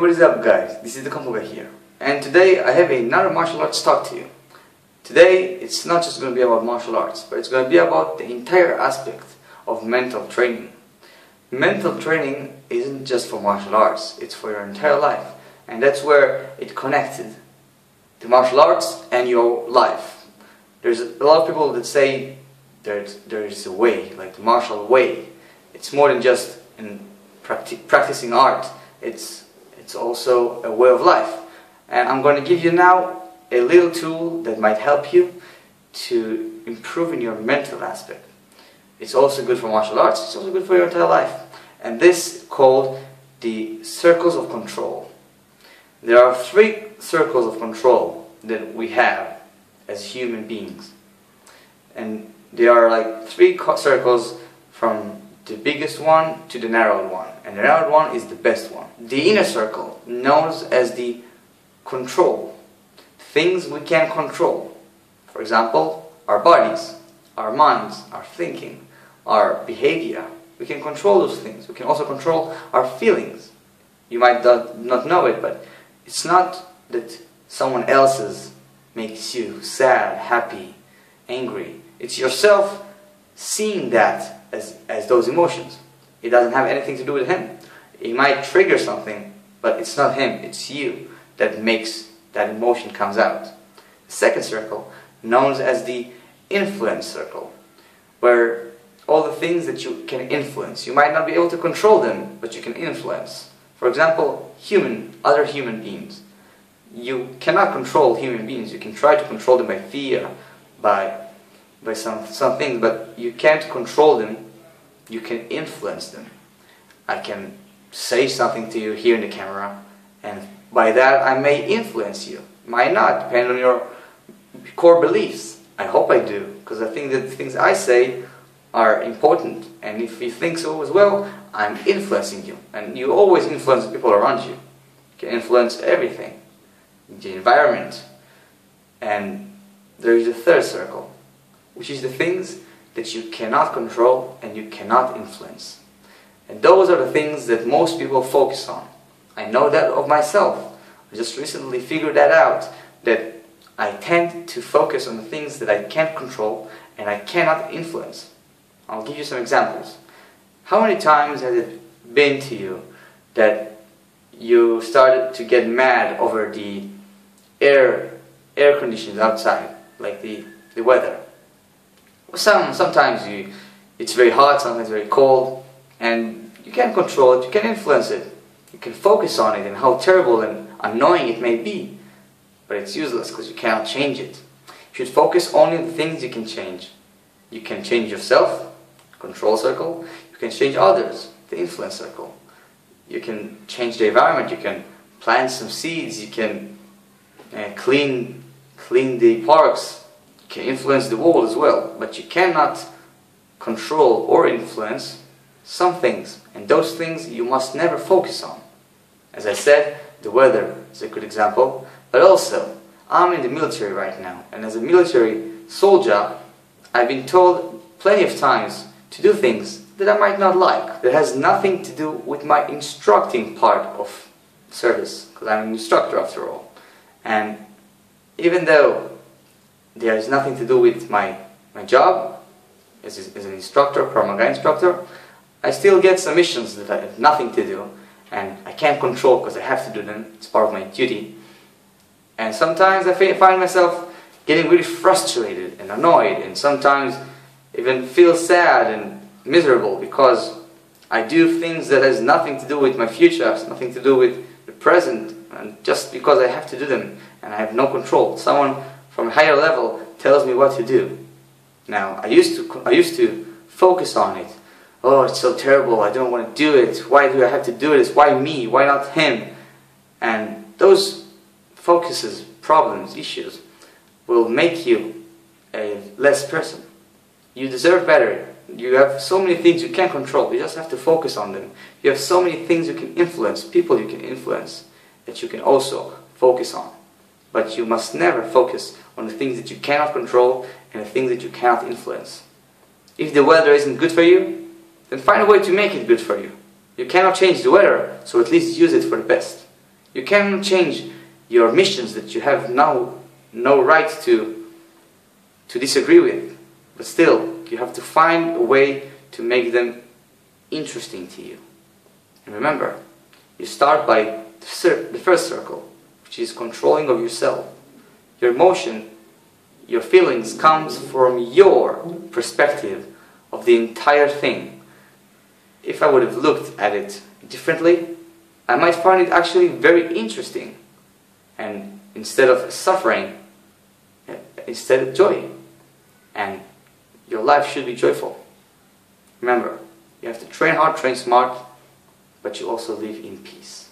what is up guys, this is the Kung Fu guy here, and today I have another martial arts talk to you. Today it's not just going to be about martial arts, but it's going to be about the entire aspect of mental training. Mental training isn't just for martial arts, it's for your entire life, and that's where it connected the martial arts and your life. There's a lot of people that say there's a way, like the martial way. It's more than just in practicing art. It's also a way of life, and I'm going to give you now a little tool that might help you to improve in your mental aspect. It's also good for martial arts, it's also good for your entire life, and this is called the circles of control. There are 3 circles of control that we have as human beings, and they are like 3 circles from the biggest one to the narrowed one, and the narrowed one is the best one. The inner circle, known as the control, things we can control. For example, our bodies, our minds, our thinking, our behavior. We can control those things. We can also control our feelings. You might not know it, but it's not that someone else's makes you sad, happy, angry. It's yourself seeing that as those emotions. It doesn't have anything to do with him. It might trigger something, but it's not him, it's you that makes that emotion comes out. The second circle, known as the influence circle, where all the things that you can influence, you might not be able to control them, but you can influence. For example, other human beings. You cannot control human beings. You can try to control them by fear, by some things, but you can't control them. You can influence them. I can say something to you here in the camera, and by that I may influence you. Might not, depending on your core beliefs. I hope I do, because I think that the things I say are important, and if you think so as well, I'm influencing you. And you always influence the people around you. You can influence everything, the environment. And there is a third circle, which is the things that you cannot control and you cannot influence. And those are the things that most people focus on. I know that of myself. I just recently figured that out, that I tend to focus on the things that I can't control and I cannot influence. I'll give you some examples. How many times has it been to you that you started to get mad over the air conditions outside, like the weather? Sometimes it's very hot, sometimes very cold, and you can't control it, you can influence it. You can focus on it and how terrible and annoying it may be, but it's useless because you cannot change it. You should focus only on the things you can change. You can change yourself, control circle. You can change others, the influence circle. You can change the environment. You can plant some seeds. You can clean the parks. You can influence the world as well, but you cannot control or influence some things, and those things you must never focus on. As I said, the weather is a good example, but also I'm in the military right now, and as a military soldier I've been told plenty of times to do things that I might not like, that has nothing to do with my instructing part of service, because I'm an instructor after all. And even though there is nothing to do with my job as an instructor, Krav Maga instructor, I still get some missions that I have nothing to do and I can't control because I have to do them. It's part of my duty. And sometimes I find myself getting really frustrated and annoyed, and sometimes even feel sad and miserable because I do things that has nothing to do with my future, has nothing to do with the present, and just because I have to do them and I have no control. Someone from a higher level tells me what to do. Now, I used to focus on it. Oh, it's so terrible, I don't want to do it. Why do I have to do this? Why me? Why not him? And those focuses, problems, issues will make you a less person. You deserve better. You have so many things you can't control. You just have to focus on them. You have so many things you can influence, people you can influence, that you can also focus on. But you must never focus on the things that you cannot control and the things that you cannot influence. If the weather isn't good for you, then find a way to make it good for you. You cannot change the weather, so at least use it for the best. You cannot change your missions that you have now no right to disagree with, but still you have to find a way to make them interesting to you. And remember, you start by the first circle, which is controlling of yourself. Your emotion, your feelings comes from your perspective of the entire thing. If I would have looked at it differently, I might find it actually very interesting. And instead of suffering, instead joy. And your life should be joyful. Remember, you have to train hard, train smart, but you also live in peace.